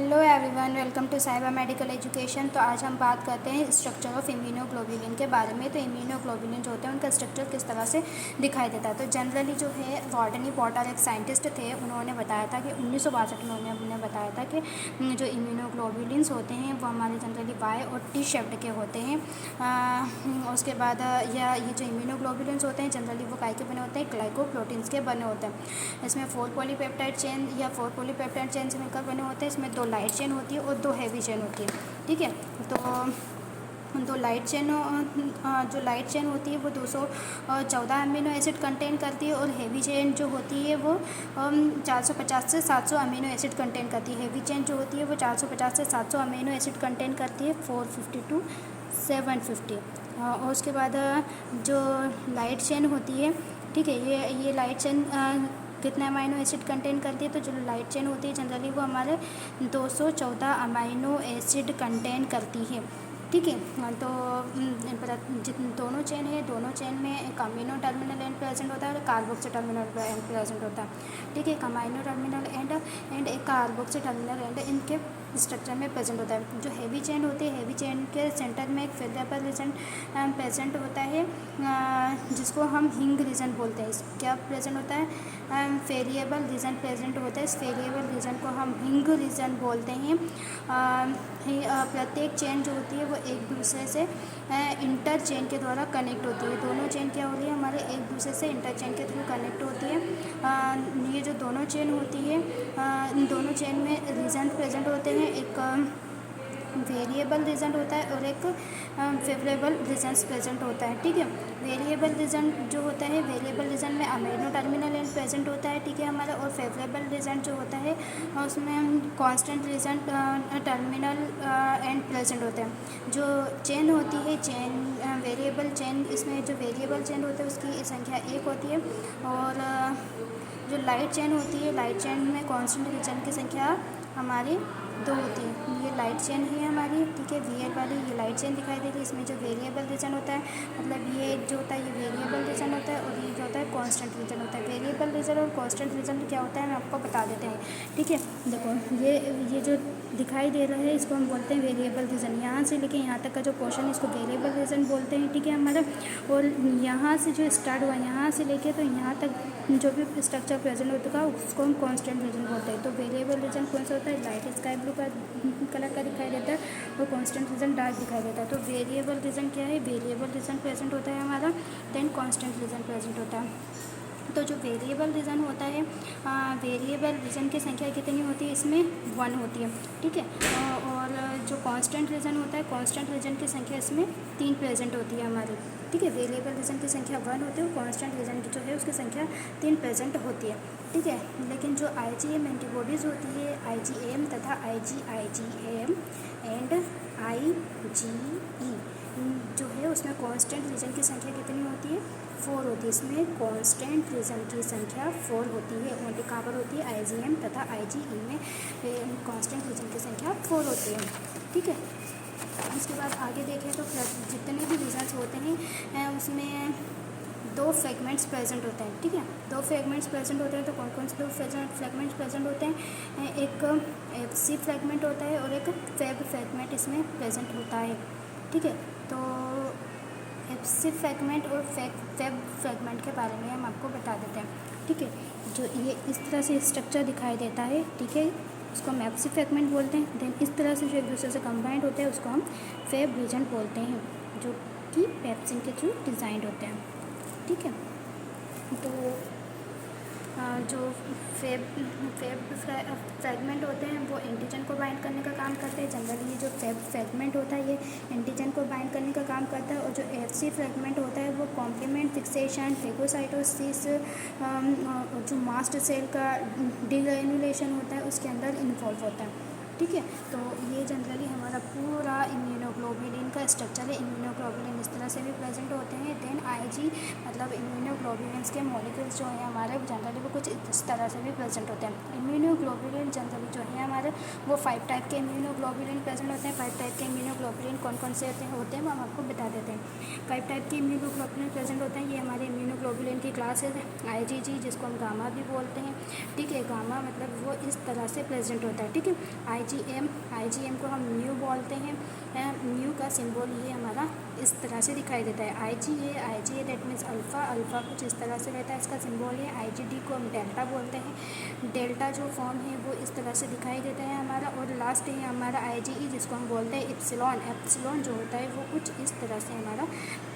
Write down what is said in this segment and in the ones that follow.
Hello everyone, welcome to साहिबा medical education. तो आज हम बात करते हैं स्ट्रक्चर ऑफ इम्यूनोग्लोबुलिन के बारे में। तो इम्यूनोग्लोबुलिन जो होते हैं उनका स्ट्रक्चर किस तरह से दिखाई देता है। तो जनरली जो है वार्डनी पॉटर एक साइंटिस्ट थे, उन्होंने बताया था कि 1962 में उन्होंने बताया था कि जो इम्यूनोग्लोबुलिन्स होते हैं वो हमारे जनरली वाई और टी शेप्ड के होते हैं। उसके बाद ये जो इम्यूनोग्लोबुलिन्स होते हैं जनरली वो काय के बने होते हैं, ग्लाइकोप्रोटीन्स के बने होते हैं। इसमें 4 पॉलीपेप्टाइड चेन या 4 पॉलीपेप्टाइड चेन से मिलकर बने होते हैं। इसमें 2 लाइट चेन होती है और 2 हैवी चेन होती है। ठीक है, तो 2 लाइट चेन जो लाइट चेन होती है वो 214 अमीनो एसिड कंटेन करती है और हैवी चेन जो होती है वो 450 से 700 अमीनो एसिड कंटेन करती है। हैवी चेन जो होती है वो 450 से 700 अमीनो एसिड कंटेन करती है, 450 टू 750। और उसके बाद जो लाइट चेन होती है, ठीक है, ये लाइट चेन कितने अमाइनो एसिड कंटेन करती है। तो जो लाइट चेन होती है जनरली वो हमारे 214 अमाइनो एसिड कंटेन करती है। ठीक है, तो जितने दोनों चेन है, दोनों चेन में एक अमीनो टर्मिनल एंड प्रेजेंट होता है और कार्बोक्सी टर्मिनल एंड प्रेजेंट होता है। ठीक है, एक अमाइनो टर्मिनल एंड एक कार्बोक्सी टर्मिनल एंड इनके स्ट्रक्चर में प्रेजेंट होता है। जो हैवी चेन होती है, हैवी चेन के सेंटर में एक वेरिएबल रीजन प्रेजेंट होता है, जिसको हम हिंग रीजन बोलते हैं। क्या प्रेजेंट होता है? वेरिएबल रीजन प्रेजेंट होता है। इस वेरिएबल रीजन को हम हिंग रीजन बोलते हैं। प्रत्येक चेन जो होती है वो एक दूसरे से इंटर चेन के द्वारा कनेक्ट होती है। दोनों चेन क्या हो रही है हमारे एक दूसरे से इंटर चेन के थ्रू कनेक्ट होती है। ये जो दोनों चेन होती है, इन दोनों चेन में रीजन प्रेजेंट होते हैं। एक वेरिएबल रीजन होता है और एक फेवरेबल रीजन प्रेजेंट होता है। ठीक है, वेरिएबल रीजन जो होता है, वेरिएबल रीजन में अमीनो टर्मिनल एंड प्रेजेंट होता है। ठीक है हमारा, और फेवरेबल रीजन जो होता है उसमें constant region terminal and present होता है। जो चेन होती है, चेन वेरिएबल चेन, इसमें जो वेरिएबल चेन होता है उसकी संख्या 1 होती है। और जो लाइट चेन होती है, लाइट चेन में कांस्टेंट रीजन की संख्या हमारी 2 होती है। ये लाइट चेन है हमारी, ठीक है, वीएल वाली ये लाइट चेन दिखाई दे रही है। इसमें जो वेरिएबल रीजन होता है, मतलब ये जो होता है ये वेरिएबल रीजन होता है और ये जो होता है कांस्टेंट रीजन होता है। वेरिएबल रीजन और कांस्टेंट रीजन क्या होता है हम आपको बता देते हैं। ठीक है, देखो ये जो दिखाई दे रहा है इसको हम बोलते हैं वेरिएबल रीजन। यहाँ से लेके यहाँ तक का जो पोर्शन इसको वेरिएबल रीजन बोलते हैं। ठीक है हमारा, और यहाँ से जो स्टार्ट हुआ यहाँ से लेके तो यहाँ तक जो भी स्ट्रक्चर प्रेजेंट होता है उसको हम कांस्टेंट रीजन बोलते हैं। तो वेरिएबल रीजन कौन सा होता है? लाइट स्काई ब्लू का कलर का दिखाई देता है और कांस्टेंट रीजन डार्क दिखाई देता है। तो वेरिएबल रीजन क्या है? वेरिएबल रीजन प्रेजेंट होता है हमारा, देन कांस्टेंट रीजन प्रेजेंट होता है। तो जो वेरिएबल रीजन होता है, वेरिएबल रीजन की संख्या कितनी होती है? इसमें 1 होती है। ठीक है, और जो कांस्टेंट रीजन होता है, कांस्टेंट रीजन की संख्या इसमें 3 प्रेजेंट होती है हमारी। ठीक है, वेरिएबल रीजन की संख्या 1 होती है और कांस्टेंट रीजन की जो है उसकी संख्या 3 प्रेजेंट होती है। ठीक है, लेकिन जो IgM एंटीबॉडीज़ होती है, IgM तथा IgM एंड IgE जो है उसमें कांस्टेंट रीजन की संख्या कितनी होती है? 4 होती है। इसमें कांस्टेंट रीजन की संख्या 4 होती है। ओनली कहाँ पर होती है? IgM तथा IgE में कांस्टेंट रीजन की संख्या 4 होती है। ठीक है, उसके बाद आगे देखें तो जितने भी रीजन्स होते हैं उसमें 2 फ्रेगमेंट्स प्रेजेंट होते हैं। ठीक है, 2 फ्रेगमेंट्स प्रेजेंट होते हैं। तो कौन कौन से 2 फ्रेगमेंट्स प्रेजेंट होते हैं? एक FC फ्रेगमेंट होता है और एक फेब फ्रेगमेंट इसमें प्रेजेंट होता है। ठीक है, तो FC फ्रेगमेंट और फेब फ्रेगमेंट के बारे में हम आपको बता देते हैं। ठीक है, जो ये इस तरह से स्ट्रक्चर दिखाई देता है, ठीक है, उसको हम FC फ्रेगमेंट बोलते हैं। देन इस तरह से जो एक दूसरे से कंबाइंड होते हैं उसको हम फेब रीजन बोलते हैं, जो कि पेप्सिन के थ्रू डिज़ाइंड होते हैं। ठीक है, तो जो फेब फ्रेगमेंट होते हैं वो एंटीजन को बाइंड करने का काम करते हैं। जनरली ये जो फेब फ्रेगमेंट होता है ये एंटीजन को बाइंड करने का काम करता है। और जो FC फ्रेगमेंट होता है वो कॉम्प्लीमेंट फिक्सेशन, फेगोसाइटोसिस, जो मास्ट सेल का डिग्रेनुलेशन होता है उसके अंदर इन्वॉल्व होता है। ठीक है, तो ये जनरली हमारा पूरा इम्यूनोग्लोबुलिन का स्ट्रक्चर है। इम्यूनोग्लोबुलिन इस तरह से भी प्रेजेंट होते हैं। देन IG मतलब इम्यूनोग्लोबुलिन्स के मॉलिक्यूल्स जो हैं हमारे जनरली वो कुछ इस तरह से भी प्रेजेंट होते हैं। इम्यूनोग्लोबुलिन जनरली जो है हमारे वो 5 टाइप के इम्यूनोग्लोबुलिन प्रेजेंट होते हैं। 5 टाइप के इम्यूनोग्लोबुलिन कौन कौन से होते हैं वो हम आपको बता देते हैं। 5 टाइप के इम्यूनोग्लोबुलिन प्रेजेंट होते हैं। ये हमारे इम्यूनोग्लोबुलिन की क्लास है IgG, जिसको हम गामा भी बोलते हैं। ठीक है, गामा मतलब वो इस तरह से प्रेजेंट होता है। ठीक है, IgM को हम म्यू बोलते हैं। म्यू का सिंबल ये हमारा इस तरह से दिखाई देता है। IgA दैट मीन्स अल्फ़ा कुछ इस तरह से रहता है, इसका सिंबल है। IgD को हम डेल्टा बोलते हैं। डेल्टा जो फॉर्म है वो इस तरह से दिखाई देता है हमारा। और लास्ट है हमारा IgE, जिसको हम बोलते हैं एप्सिलॉन जो होता है वो कुछ इस तरह से हमारा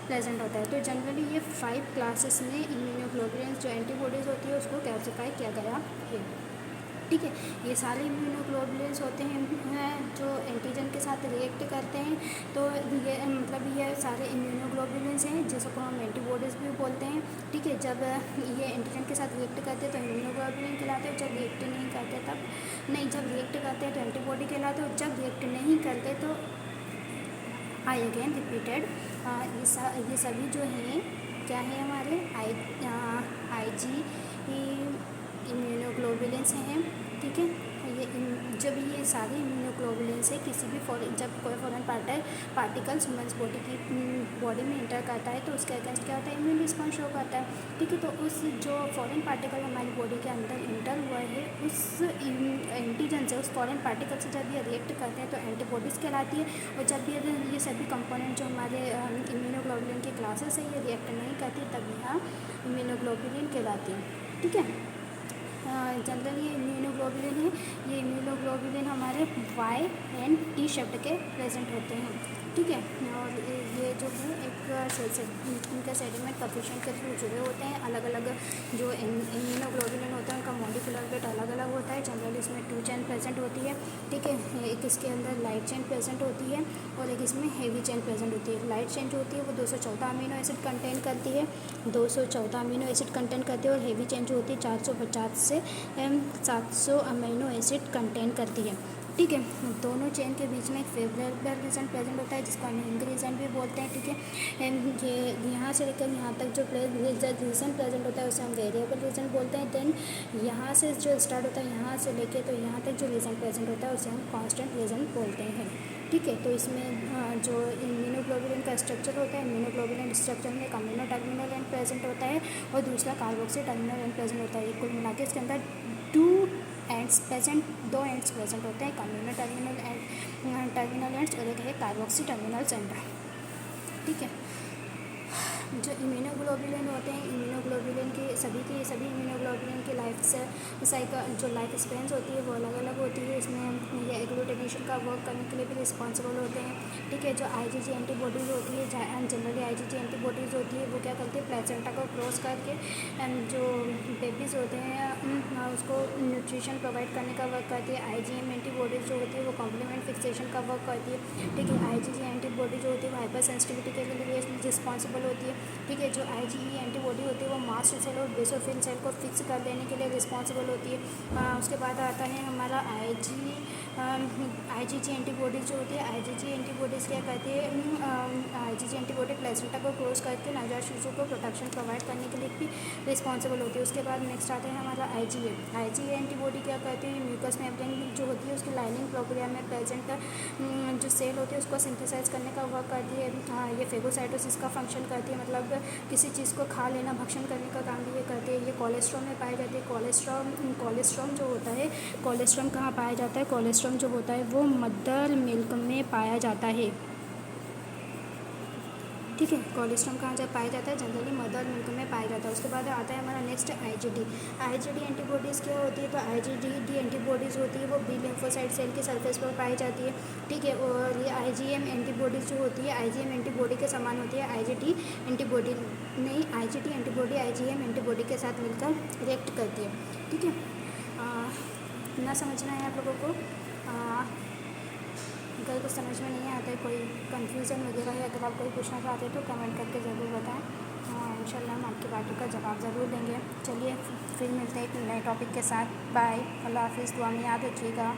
प्रेजेंट होता है। तो जनरली ये 5 क्लासेस में इम्यूनोग्लोबुलिन जो एंटीबॉडीज़ होती है उसको क्लासिफाई किया गया है। ठीक है, ये सारे इम्यूनोग्लोबुलिन्स होते हैं जो एंटीजन के साथ रिएक्ट करते हैं। तो ये मतलब ये सारे इम्यूनोग्लोबुलिन्स हैं जिसको हम एंटीबॉडीज़ भी बोलते हैं। ठीक है, जब ये एंटीजन के साथ रिएक्ट करते हैं तो इम्यूनोग्लोबुलिन कहलाते हैं। जब रिएक्ट नहीं करते जब रिएक्ट करते हैं तो एंटीबॉडी कहलाते हैं। और जब रिएक्ट नहीं करते तो आई अगेन रिपीटेड ये सभी जो हैं क्या है हमारे IG इम्यूनोग्लोबुलिन्स हैं। ठीक है, जब ये सारे इम्यूनोग्लोबुलिन्स है जब कोई फॉरेन पार्टिकल्स ह्यूमन बॉडी में इंटर करता है तो उसके अगेंस्ट क्या होता है, इम्यून रिस्पॉन्स शो करता है। ठीक है, तो उस जो फॉरेन पार्टिकल हमारी बॉडी के अंदर इंटर हुआ है उस एंटीजन से, उस फॉरेन पार्टिकल से जब ये रिएक्ट करते हैं तो एंटीबॉडीज़ कहलाती है। और जब ये सभी कंपोनेंट जो हमारे इम्यूनोग्लोबुलिन की क्लासेस है ये रिएक्ट नहीं करती तब यहाँ इम्यूनोग्लोबुलिन कहलाती है। ठीक है, जनरली ये इम्यूनोग्लोबुलिन है, ये इम्यूनोग्लोबुलिन हमारे Y and T शेप्ड के प्रेजेंट होते हैं। ठीक है, और ये जो है एक इनका सेडिमेंट कोफिशिएंट के थ्रू जुड़े होते हैं। अलग अलग जो इम्यूनोग्लोबुलिन होता है उनका मॉलिक्यूलर वेट अलग अलग होता है। जनरली इसमें 2 चेन प्रेजेंट होती है। ठीक है, एक इसके अंदर लाइट चेन प्रेजेंट होती है और एक इसमें हेवी चेन प्रेजेंट होती है। लाइट चेन जो होती है वो 214 अमीनो एसिड कंटेन करती है, 214 अमीनो एसिड कंटेन करती है। और हेवी चेन जो होती है 450 से 700 अमीनो एसिड कंटेन करती है। ठीक है, दोनों चेन के बीच में एक फेवरेबल रीजन प्रेजेंट होता है जिसको हम हिंग रीजन भी बोलते हैं। ठीक है, ये यहाँ से लेकर यहाँ तक जो रीजन प्रेजेंट होता है उसे हम वेरिएबल रीजन बोलते हैं। देन यहाँ से जो स्टार्ट होता है यहाँ से लेके तो यहाँ तक जो रीजन प्रेजेंट होता है उसे हम कांस्टेंट रीजन बोलते हैं। ठीक है, तो इसमें जो इम्यूनोग्लोबुलिन का स्ट्रक्चर होता है, इम्यूनोग्लोबुलिन स्ट्रक्चर में एक अमीनो टर्मिनल एंड प्रेजेंट होता है और दूसरा कार्बोक्सी टर्मिनल एंड प्रेजेंट होता है। कुल मिला के इसके अंदर 2 एंड्स प्रेजेंट होते हैं, अमीनो टर्मिनल एंड्स और एक है कार्बोक्सी टर्मिनल एंड। ठीक है, जो इम्यूनोग्लोबुलिन होते हैं, इम्यूनोग्लोबुलिन के सभी इम्यूनोग्लोबुलिन की लाइफ साइकिल जो लाइफ स्पेंस होती है वो अलग अलग होती है। इसमें ये एग्लूटिनेशन का वर्क करने के लिए भी रिस्पॉन्सिबल होते हैं। ठीक है, जो IgG एंटीबॉडीज़ होती है, जनरली IgG एंटीबॉडीज़ होती है वो क्या करती है, प्लेसेंटा को क्रॉस करके जो बेबीज़ होते हैं उसको न्यूट्रिशन प्रोवाइड करने का वर्क करती है। IgM एंटीबॉडीज़ जो होती है वो कॉम्प्लीमेंट फिक्सेशन का वर्क करती है। ठीक है, IgG एंटीबॉडी जो होती है वो हाइपर सेंसिटिविटी के लिए रिस्पॉन्सिबल होती है। ठीक है, जो IgE एंटीबॉडी होती है वो मास्ट सेल और बेसोफिल सेल को फिक्स कर देने के लिए रिस्पॉन्सिबल होती है। उसके बाद आता है हमारा IgG एंटीबॉडीज़ जो होती है, IgG एंटीबॉडीज़ क्या करती है, IgG एंटीबॉडी प्लेसेंटा को क्रॉस करके नवजात शिशु को प्रोटेक्शन प्रोवाइड करने के लिए भी रिस्पॉन्सिबल होती है। उसके बाद नेक्स्ट आता है हमारा IgA एंटीबॉडी क्या करती है, म्यूकस मेम्ब्रेन जो होती है उसकी लाइनिंग प्रक्रिया में प्रेजेंट जो सेल होती है उसको सिंथेसाइज करने का वर्क करती है। ये फेगोसाइटोसिस का फंक्शन करती है, मतलब किसी चीज़ को खा लेना, भक्षण करने का काम भी ये करती है। ये कोलेस्ट्रॉल में पाई जाती है। कोलेस्ट्रॉल जो होता है, कोलेस्ट्रॉल कहाँ पाया जाता है, कोलेस्ट्रॉल जो होता है वो मदर मिल्क में पाया जाता है। ठीक है, कोलेस्ट्रॉल कहाँ जब पाया जाता है, जनरली मदर मिल्क में पाया जाता है। उसके बाद आता है हमारा नेक्स्ट IgD एंटीबॉडीज़ क्या होती है, तो IgD एंटीबॉडीज़ होती है वो बी लिम्फोसाइट सेल के सरफेस पर पाई जाती है। ठीक है, और ये IgM एंटीबॉडीज़ जो होती है IgM एंटीबॉडी के समान होती है। IgD एंटीबॉडी नहीं, IgD एंटीबॉडी IgM एंटीबॉडी के साथ मिलकर रिएक्ट करती है। ठीक है, ना समझना है आप लोगों को। अगर कुछ समझ में नहीं आता है, कोई कन्फ्यूज़न वगैरह है, अगर आप कोई पूछना चाहते हैं तो कमेंट करके ज़रूर बताएं। इंशाल्लाह हम आपकी बातों का जवाब ज़रूर देंगे। चलिए फिर मिलते हैं एक नए टॉपिक के साथ। बाय, अल्लाह हाफ़िज़, दुआ में याद रखिएगा।